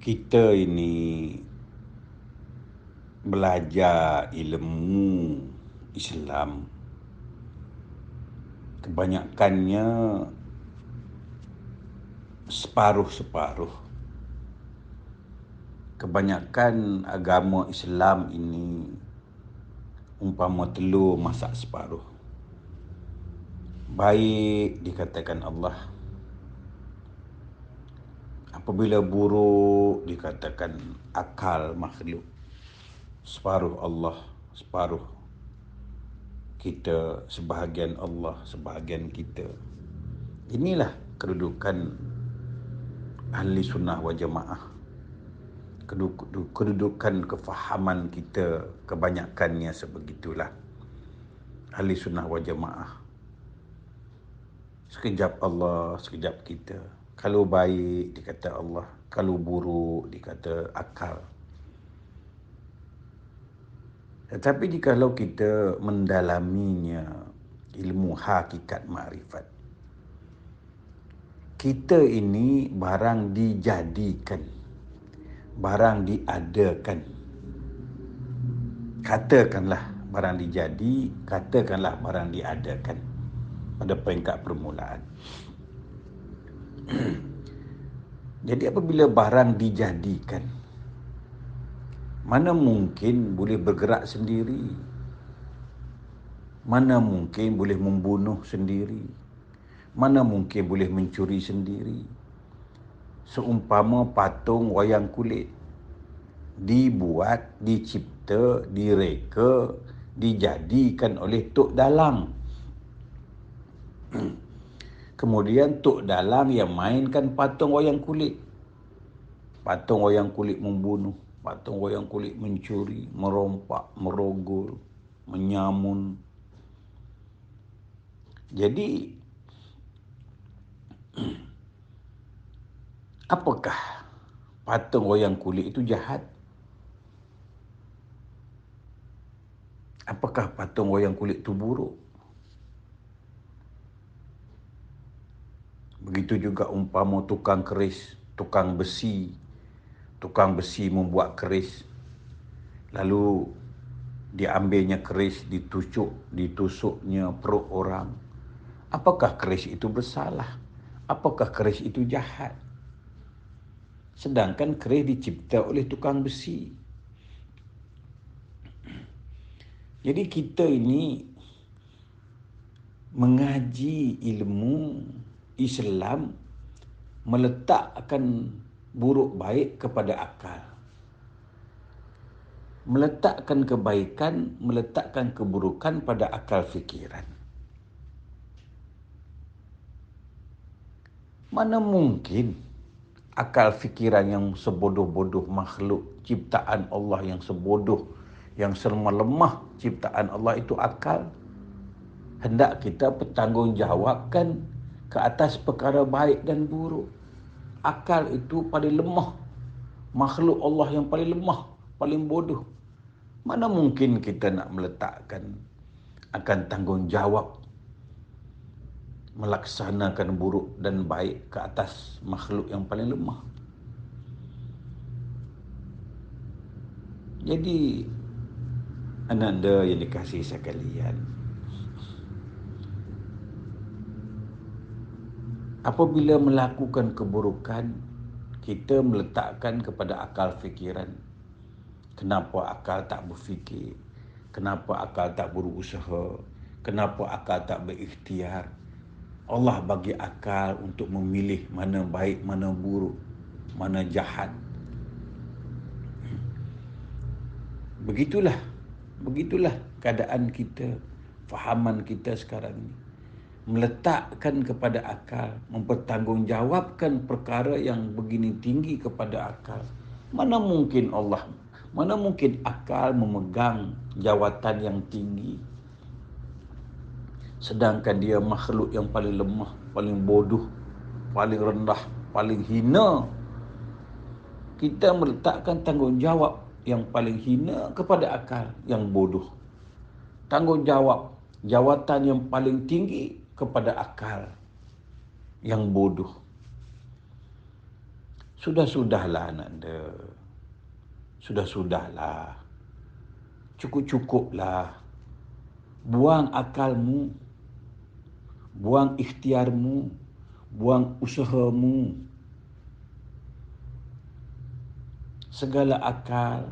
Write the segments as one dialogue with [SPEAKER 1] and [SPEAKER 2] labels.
[SPEAKER 1] Kita ini belajar ilmu Islam, kebanyakannya separuh-separuh. Kebanyakan agama Islam ini umpama telur masak separuh. Baik dikatakan Allah, apabila buruk dikatakan akal makhluk. Separuh Allah, separuh kita, sebahagian Allah, sebahagian kita. Inilah kedudukan ahli sunnah wal jamaah. Kedudukan kefahaman kita kebanyakannya sebegitulah. Ahli sunnah wal jamaah. Sekejap Allah, sekejap kita. Kalau baik dikata Allah, kalau buruk dikata akal. Tetapi jikalau kita mendalaminya ilmu hakikat makrifat, kita ini barang dijadikan, barang diadakan. Katakanlah barang dijadi, katakanlah barang diadakan pada peringkat permulaan. Jadi apabila barang dijadikan, mana mungkin boleh bergerak sendiri? Mana mungkin boleh membunuh sendiri? Mana mungkin boleh mencuri sendiri? Seumpama patung wayang kulit, dibuat, dicipta, direka, dijadikan oleh Tok Dalang. Kemudian Tok Dalang yang mainkan patung wayang kulit. Patung wayang kulit membunuh, patung wayang kulit mencuri, merompak, merogol, menyamun. Jadi, apakah patung wayang kulit itu jahat? Apakah patung wayang kulit itu buruk? Begitu juga umpama tukang keris, tukang besi membuat keris. Lalu diambilnya keris, ditusuknya perut orang. Apakah keris itu bersalah? Apakah keris itu jahat? Sedangkan keris dicipta oleh tukang besi. Jadi kita ini mengaji ilmu Islam meletakkan buruk baik kepada akal. Meletakkan kebaikan, meletakkan keburukan pada akal fikiran. Mana mungkin akal fikiran yang sebodoh-bodoh makhluk ciptaan Allah yang sebodoh, yang lemah ciptaan Allah itu akal. Hendak kita bertanggungjawabkan ke atas perkara baik dan buruk. Akal itu paling lemah. Makhluk Allah yang paling lemah, paling bodoh. Mana mungkin kita nak meletakkan akan tanggungjawab melaksanakan buruk dan baik ke atas makhluk yang paling lemah. Jadi, ananda yang dikasihi sekalian, apabila melakukan keburukan, kita meletakkan kepada akal fikiran. Kenapa akal tak berfikir? Kenapa akal tak berusaha? Kenapa akal tak berikhtiar? Allah bagi akal untuk memilih mana baik, mana buruk, mana jahat. Begitulah keadaan kita, fahaman kita sekarang ini. Meletakkan kepada akal, mempertanggungjawabkan perkara yang begini tinggi kepada akal. Mana mungkin akal memegang jawatan yang tinggi, sedangkan dia makhluk yang paling lemah, paling bodoh, paling rendah, paling hina. Kita meletakkan tanggungjawab yang paling hina kepada akal yang bodoh. Tanggungjawab jawatan yang paling tinggi kepada akal yang bodoh. Sudah-sudahlah anak anda. Sudah-sudahlah. Cukup-cukuplah. Buang akalmu, buang ikhtiarmu, buang usahamu. Segala akal,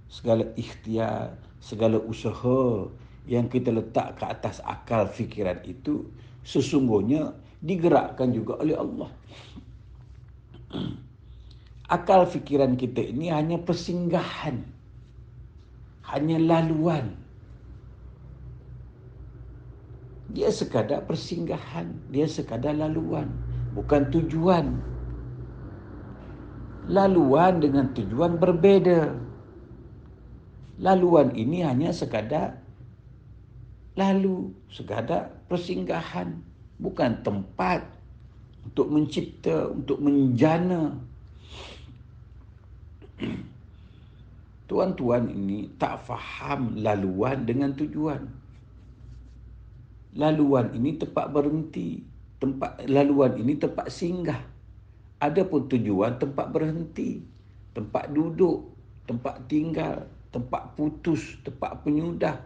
[SPEAKER 1] segala ikhtiar, segala usaha yang kita letak ke atas akal fikiran itu sesungguhnya digerakkan juga oleh Allah. Akal fikiran kita ini hanya persinggahan, hanya laluan. Dia sekadar persinggahan, dia sekadar laluan, bukan tujuan. Laluan dengan tujuan berbeza. Laluan ini hanya sekadar lalu, sekadar persinggahan, bukan tempat untuk mencipta, untuk menjana. Tuan-tuan ini tak faham laluan dengan tujuan. Laluan ini tempat berhenti, laluan ini tempat singgah. Adapun tujuan tempat berhenti, tempat duduk, tempat tinggal, tempat putus, tempat penyudah,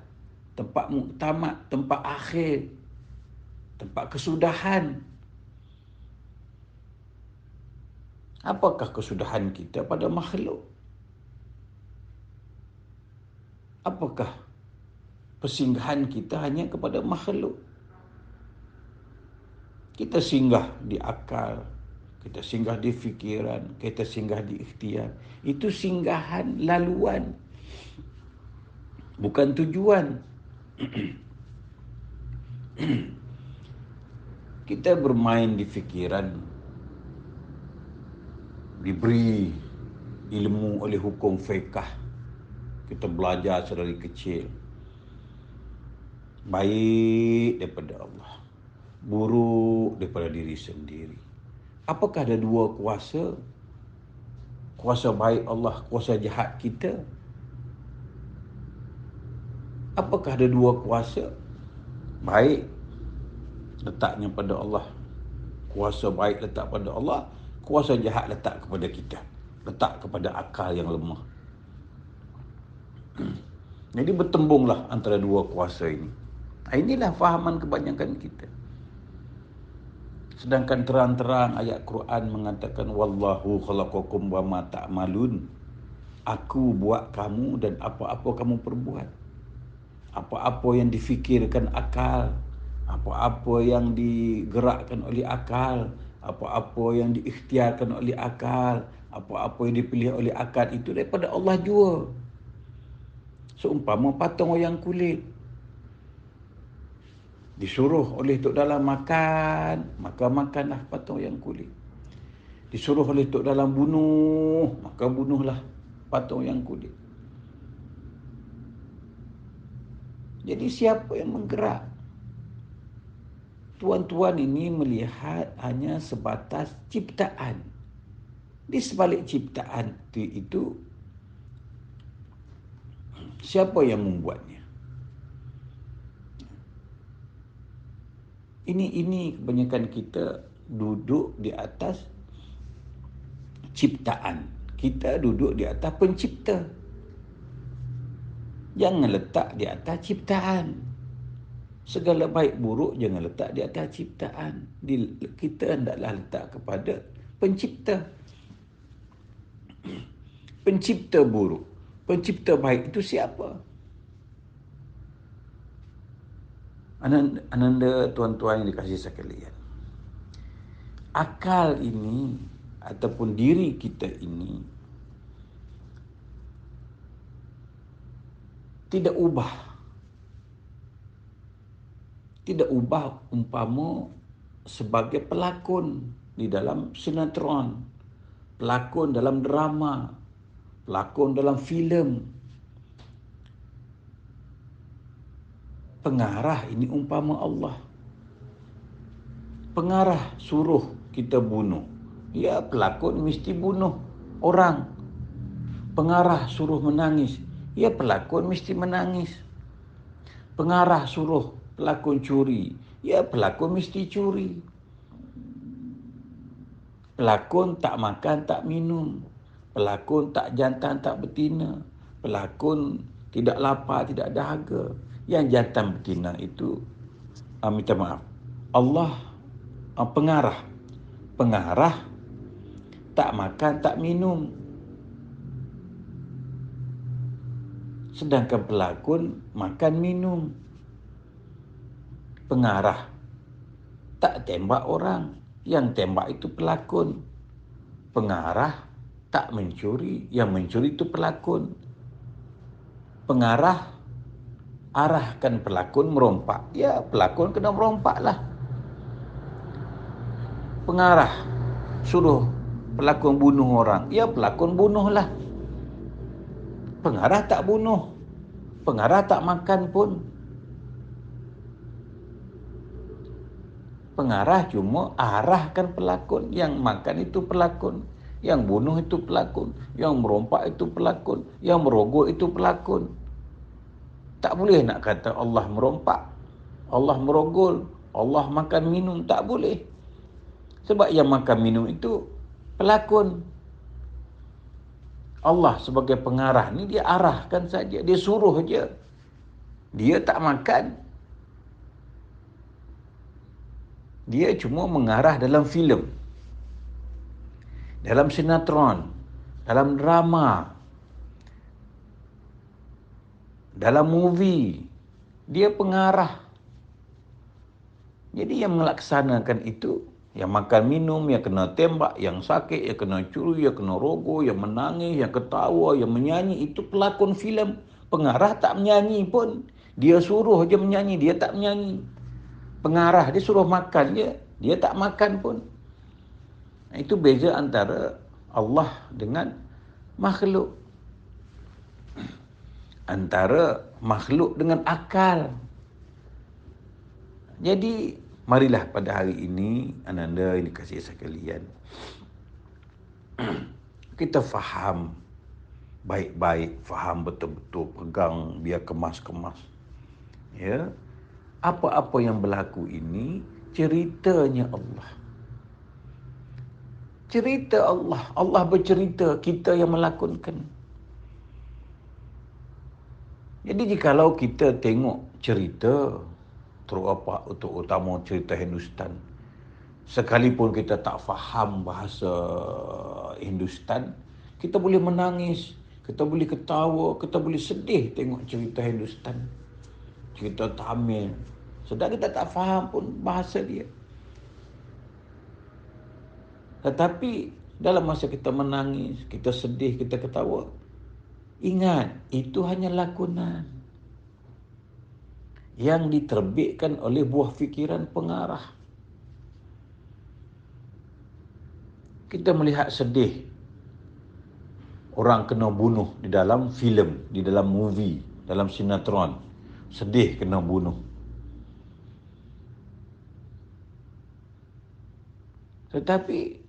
[SPEAKER 1] tempat muktamad, tempat akhir, tempat kesudahan. Apakah kesudahan kita pada makhluk? Apakah persinggahan kita hanya kepada makhluk? Kita singgah di akal, kita singgah di fikiran, kita singgah di ikhtiar. Itu singgahan, laluan, bukan tujuan. Kita bermain di fikiran, diberi ilmu oleh hukum fiqh. Kita belajar sedari kecil. Baik daripada Allah, buruk daripada diri sendiri. Apakah ada dua kuasa? Kuasa baik Allah, kuasa jahat kita. Apakah ada dua kuasa? Baik letaknya pada Allah. Kuasa baik letak pada Allah, kuasa jahat letak kepada kita. Letak kepada akal yang lemah. Jadi bertembunglah antara dua kuasa ini. Inilah fahaman kebanyakan kita. Sedangkan terang-terang ayat Quran mengatakan wallahu khalaqakum wa ma ta'malun. Aku buat kamu dan apa-apa kamu perbuat. Apa-apa yang difikirkan akal, apa-apa yang digerakkan oleh akal, apa-apa yang diikhtiarkan oleh akal, apa-apa yang dipilih oleh akal itu daripada Allah jua. Seumpama patung wayang kulit. Disuruh oleh Tok Dalam makan, maka makanlah patung wayang kulit. Disuruh oleh Tok Dalam bunuh, maka bunuhlah patung wayang kulit. Jadi siapa yang menggerak? Tuan-tuan ini melihat hanya sebatas ciptaan. Di sebalik ciptaan itu siapa yang membuatnya? Ini kebanyakan kita duduk di atas ciptaan. Kita duduk di atas pencipta. Jangan letak di atas ciptaan. Segala baik buruk jangan letak di atas ciptaan. Kita hendaklah letak kepada pencipta. Pencipta buruk, pencipta baik itu siapa? Ananda tuan-tuan yang dikasihi sekalian. Akal ini ataupun diri kita ini tidak ubah. Tidak ubah umpama sebagai pelakon di dalam sinetron, pelakon dalam drama, pelakon dalam filem. Pengarah ini umpama Allah. Pengarah suruh kita bunuh. Ya, pelakon mesti bunuh orang. Pengarah suruh menangis. Ya, pelakon mesti menangis. Pengarah suruh pelakon curi. Ya, pelakon mesti curi. Pelakon tak makan, tak minum. Pelakon tak jantan, tak betina. Pelakon tidak lapar, tidak dahaga. Yang jantan betina itu, minta maaf, Allah pengarah. Pengarah tak makan, tak minum. Sedangkan pelakon makan, minum. Pengarah tak tembak orang. Yang tembak itu pelakon. Pengarah tak mencuri. Yang mencuri itu pelakon. Pengarah arahkan pelakon merompak. Ya, pelakon kena merompak lah. Pengarah suruh pelakon bunuh orang. Ya, pelakon bunuhlah. Pengarah tak bunuh. Pengarah tak makan pun. Pengarah cuma arahkan pelakon. Yang makan itu pelakon. Yang bunuh itu pelakon. Yang merompak itu pelakon. Yang merogol itu pelakon. Tak boleh nak kata Allah merompak, Allah merogol, Allah makan minum. Tak boleh. Sebab yang makan minum itu pelakon. Allah sebagai pengarah ni dia arahkan saja. Dia suruh je. Dia tak makan. Dia cuma mengarah dalam filem, dalam sinetron, dalam drama, dalam movie. Dia pengarah. Jadi yang melaksanakan itu, yang makan minum, yang kena tembak, yang sakit, yang kena curi, yang kena rogo, yang menangis, yang ketawa, yang menyanyi, itu pelakon filem. Pengarah tak menyanyi pun. Dia suruh je menyanyi, dia tak menyanyi. Pengarah dia suruh makan je, dia tak makan pun. Itu beza antara Allah dengan makhluk. Antara makhluk dengan akal. Jadi, marilah pada hari ini, ananda ini kasih sekalian, kita faham baik-baik, faham betul-betul, pegang biar kemas-kemas. Ya, apa-apa yang berlaku ini ceritanya Allah. Cerita Allah. Allah bercerita, kita yang melakonkan. Jadi jikalau kita tengok cerita, terutama cerita Hindustan, sekalipun kita tak faham bahasa Hindustan, kita boleh menangis, kita boleh ketawa, kita boleh sedih tengok cerita Hindustan, cerita Tamil. Sedang kita tak faham pun bahasa dia. Tetapi dalam masa kita menangis, kita sedih, kita ketawa, ingat, itu hanya lakonan yang diterbitkan oleh buah fikiran pengarah. Kita melihat sedih, orang kena bunuh di dalam filem, di dalam movie, dalam sinetron. Sedih kena bunuh. Tetapi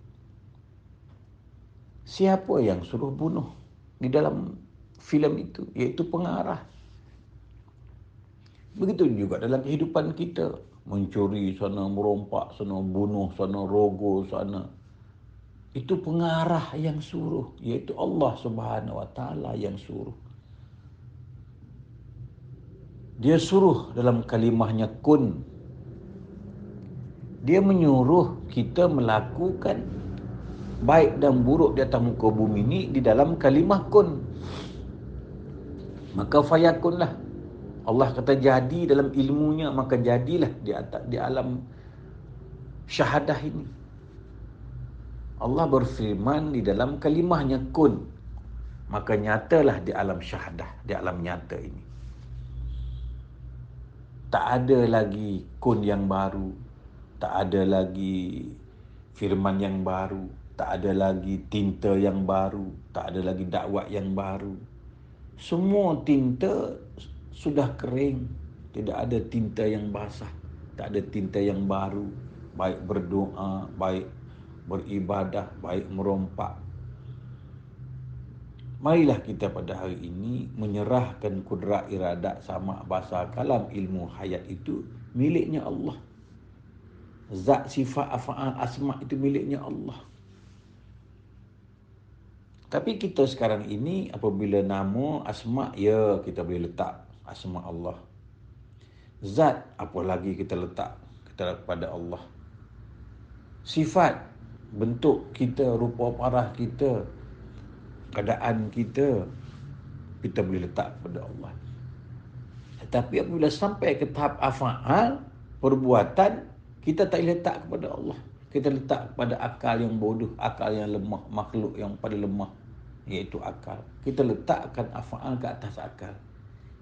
[SPEAKER 1] siapa yang suruh bunuh di dalam filem itu? Iaitu pengarah. Begitu juga dalam kehidupan kita. Mencuri sana, merompak sana, bunuh sana, rogo sana. Itu pengarah yang suruh. Iaitu Allah Subhanahu Wa Taala yang suruh. Dia suruh dalam kalimahnya kun. Dia menyuruh kita melakukan baik dan buruk di atas muka bumi ini di dalam kalimah kun. Maka fayakunlah. Allah kata jadi dalam ilmunya, maka jadilah di alam syahadah ini. Allah berfirman di dalam kalimahnya kun, maka nyatalah di alam syahadah, di alam nyata ini. Tak ada lagi kun yang baru, tak ada lagi firman yang baru, tak ada lagi tinta yang baru, tak ada lagi dakwah yang baru. Semua tinta sudah kering, tidak ada tinta yang basah, tak ada tinta yang baru, baik berdoa, baik beribadah, baik merompak. Marilah kita pada hari ini menyerahkan kudrat iradat sama bahasa kalam ilmu hayat itu miliknya Allah. Zat, sifat, af'al, asma' itu miliknya Allah. Tapi kita sekarang ini apabila nama, asma, ya kita boleh letak asma Allah. Zat, apa lagi kita letak kepada Allah. Sifat, bentuk kita, rupa parah kita, keadaan kita, kita boleh letak kepada Allah. Tetapi apabila sampai ke tahap af'al, perbuatan, kita tak boleh letak kepada Allah. Kita letak kepada akal yang bodoh, akal yang lemah, makhluk yang paling lemah, iaitu akal. Kita letakkan af'al ke atas akal.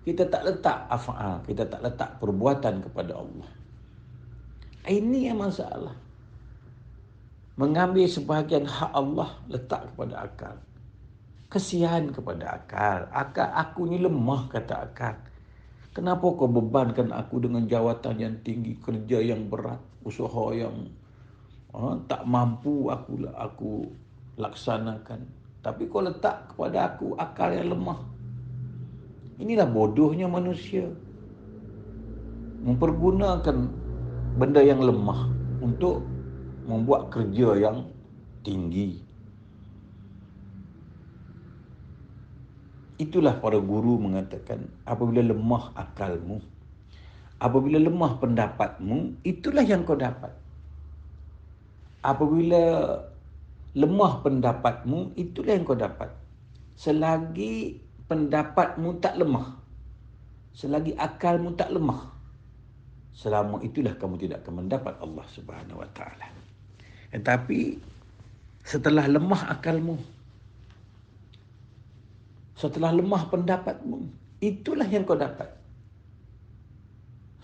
[SPEAKER 1] Kita tak letak af'al, kita tak letak perbuatan kepada Allah. Ini yang masalah. Mengambil sebahagian hak Allah, letak kepada akal. Kesian kepada akal. Akal, aku ni lemah, kata akal. Kenapa kau bebankan aku dengan jawatan yang tinggi, kerja yang berat, usaha yang tak mampu aku laksanakan. Tapi kau letak kepada aku akal yang lemah. Inilah bodohnya manusia. Mempergunakan benda yang lemah untuk membuat kerja yang tinggi. Itulah para guru mengatakan, apabila lemah akalmu, apabila lemah pendapatmu, itulah yang kau dapat. Apabila lemah pendapatmu, itulah yang kau dapat. Selagi pendapatmu tak lemah, selagi akalmu tak lemah, selama itulah kamu tidak akan mendapat Allah Subhanahu Wa Taala. Tetapi setelah lemah akalmu, setelah lemah pendapatmu, itulah yang kau dapat.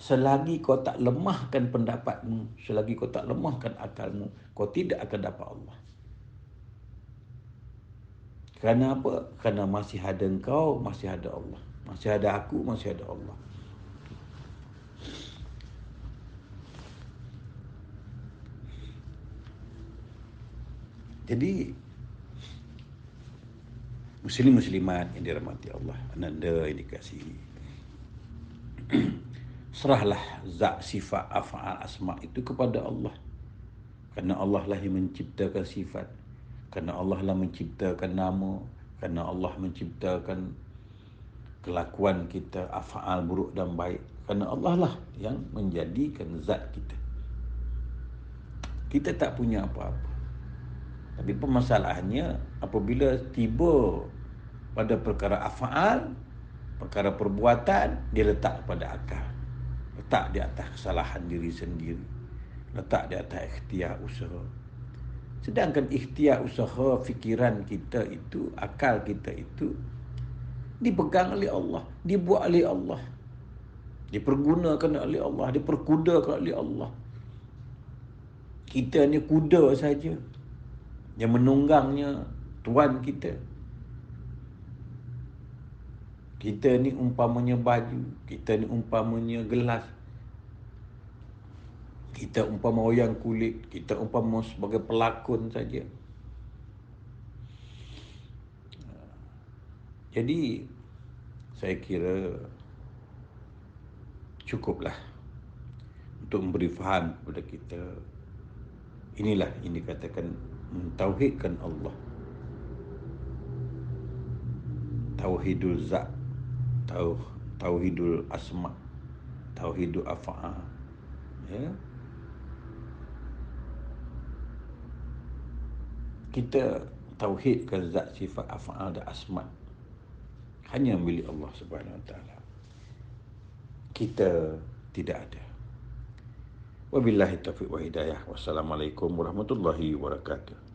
[SPEAKER 1] Selagi kau tak lemahkan pendapatmu, selagi kau tak lemahkan akalmu, kau tidak akan dapat Allah. Kerana apa? Kerana masih ada engkau, masih ada Allah. Masih ada aku, masih ada Allah. Jadi, muslim-muslimat yang dirahmati Allah, ananda yang dikasihi, serahlah zat, sifat, af'al, asma' itu kepada Allah. Kerana Allah lah yang menciptakan sifat. Kerana Allah lah menciptakan nama. Kerana Allah menciptakan kelakuan kita, af'al buruk dan baik. Kerana Allah lah yang menjadikan zat kita. Kita tak punya apa-apa. Tapi permasalahannya, apabila tiba pada perkara af'al, perkara perbuatan, dia letak pada akal. Letak di atas kesalahan diri sendiri. Letak di atas ikhtiar usaha. Sedangkan ikhtiar usaha, fikiran kita itu, akal kita itu, dipegang oleh Allah, dibuat oleh Allah, dipergunakan oleh Allah, diperkudakan oleh Allah. Kita ni kuda saja, yang menunggangnya Tuhan kita. Kita ni umpamanya baju, kita ni umpamanya gelas, kita umpama wayang kulit, kita umpama sebagai pelakon saja. Jadi saya kira cukuplah untuk memberi faham kepada kita. Inilah yang dikatakan mentauhidkan Allah. Tauhidul zat, tauhidul asma, tauhidul af'al. Ya. Kita tauhidkan zat, sifat, af'al dan asma hanya milik Allah Subhanahu Wa Taala. Kita tidak ada. Wabillahi taufiq wa hidayah. Wassalamualaikum warahmatullahi wabarakatuh.